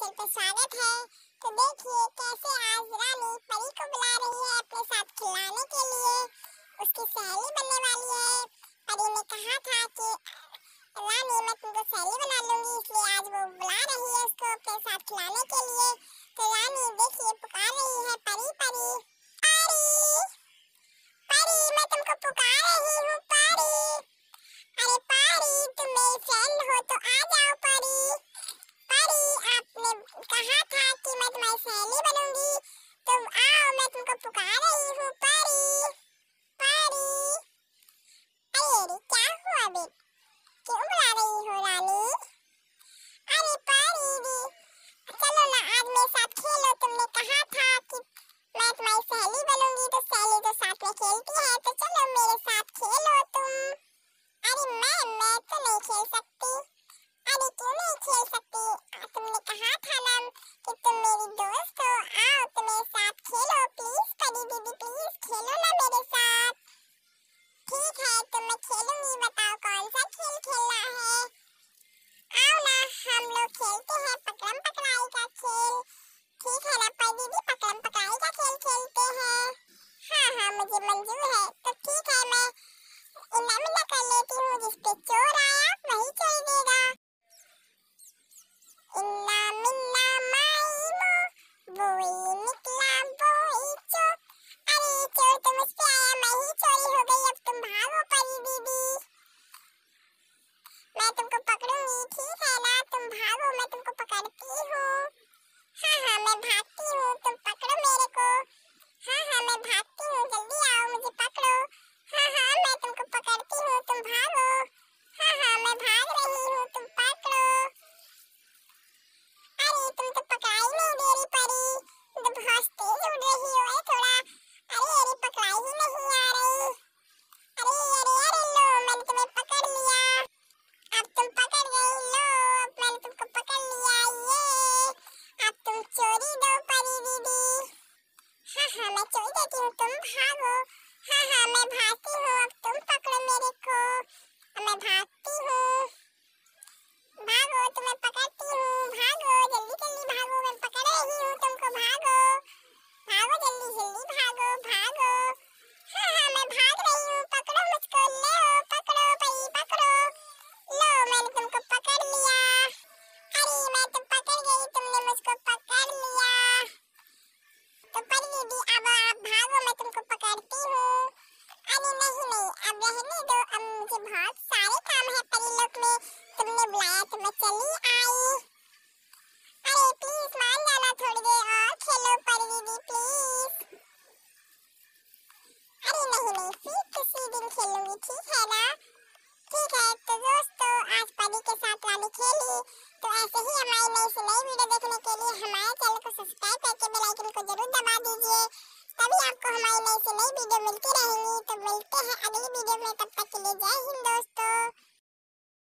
Channel पे स्वागत है। तो देखिए कैसे आज रानी परी को बुला रही है अपने साथ खिलाने के लिए। उसकी सहेली बनने वाली है। परी ने कहा था कि रानी मैं तुमको सहेली बना लूंगी, इसलिए आज वो बुला रही है उसको अपने साथ खिलाने के लिए। तो रानी देखिए पुकार रही है, परी परी परी परी, मैं तुमको पुकार रही हूँ परी। अरे परी तुम मेरी फ्रेंड हो तो आ जाओ परी। परी आपने कहा था कि मैं तुम्हारी सहेली बनूंगी, तुम आओ, मैं तुमको पुकार रही हूँ परी परी। अरे क्या हुआ बे, क्यों बुला रही हो रानी? अरे परी दी, चलो ना आज मेरे साथ खेलो। तुमने कहा था कि मैं तुम्हारी सहेली बनूंगी, तो सहेली तो साथ में खेलती है, तो चलो मेरे साथ खेलो तुम। अरे मैं तो नहीं खेल सकती। अरे क्यों नहीं खेल सकती? तुमने कहा था ना कि तुम मेरी दोस्त हो, आओ तो मेरे साथ खेलो प्लीज परी दीदी, प्लीज खेलो ना मेरे साथ। ठीक है तो मैं खेलूंगी, बताओ कौन सा खेल खेलना है? आओ ना हम लोग खेलते हैं पकड़म पकड़ाई का खेल। ठीक है ना परी दीदी, पकड़म पकड़ाई का खेल खेलते हैं। हाँ मुझे मंजूर है। तो ठीक है, मैं इनाम कर लेती हूँ, जिसपे चोर आया वही चोरी देगा। इन्ना मिन्ना माईमो, बोई निकला बोई चोर। अरे चोर तो मुझ पे आया, मैं ही चोरी हो गई, अब तुम भागो परी दीदी, मैं तुमको पकड़ूंगी। ठीक है ना, तुम भागो, मैं तुमको पकड़ती हूँ। हाँ मैं भागती हूँ, तुम पकड़ो मेरे को। हाँ मैं भागती हूँ, जल्दी आओ मुझे पकड़ो। हाँ मैं तुमको पकड़ती हूँ, तुम भागो। हाँ मैं भाग रही हूँ, तुम पकड़ो। अरे तुम तो पकड़ाई नहीं दे रही परी, तुम तो बहुत तेज उड़ रही हो थोड़ा। अरे पकड़ाई ही नहीं आ रही। अरे लो मैंने तुम्हें पकड़ लिया, अब तुम पकड़ गई, लो अब मैंने तुमको पकड़ लिया। ये अब तुम चोरी दो परी दीदी। हाँ मैं चोरी देती हूँ, तुम भागो। हाँ मैं भागती हूँ, अब तुम पकड़ो मेरे को। मैं भागती हूँ, भागो तुम्हें पकड़ती हूँ, भागो जल्दी जल्दी भागो, मैं पकड़ रही हूँ तुमको, भागो भागो जल्दी जल्दी भागो भागो। हाँ मैं भाग रही हूँ, पकड़ो मुझको, लो पकड़ो परी पकड़ो, लो मैंने तुमको पकड़ लिया। अरे मैं तो पकड़ गई, तुमने मुझको पकड़ लिया। तो परी दीदी अब आप भागो, मैं तुमको पकड़ती हूँ। अरे नहीं अब रहने दो, अब मुझे बहुत सारे काम है परी लोक में, तुमने बुलाया तो मैं चली आई। अरे प्लीज मान जाना, थोड़ी देर और खेलो परी दीदी प्लीज। अरे नहीं फिर किसी दिन खेलूंगी, ठीक है ना? ठीक है तो दोस्तों, आज परी के साथ रानी खेली। तो ऐसे ही हमारी नई से नई वीडियो देखने के लिए हमारे चैनल को सब्सक्राइब करके बेल आइकन को जरूर दबा दीजिए, तभी आपको हमारी नई से नई वीडियो मिलती रहेंगी। तो मिलते हैं अगली वीडियो में, तब तक के लिए जय हिंद दोस्तों।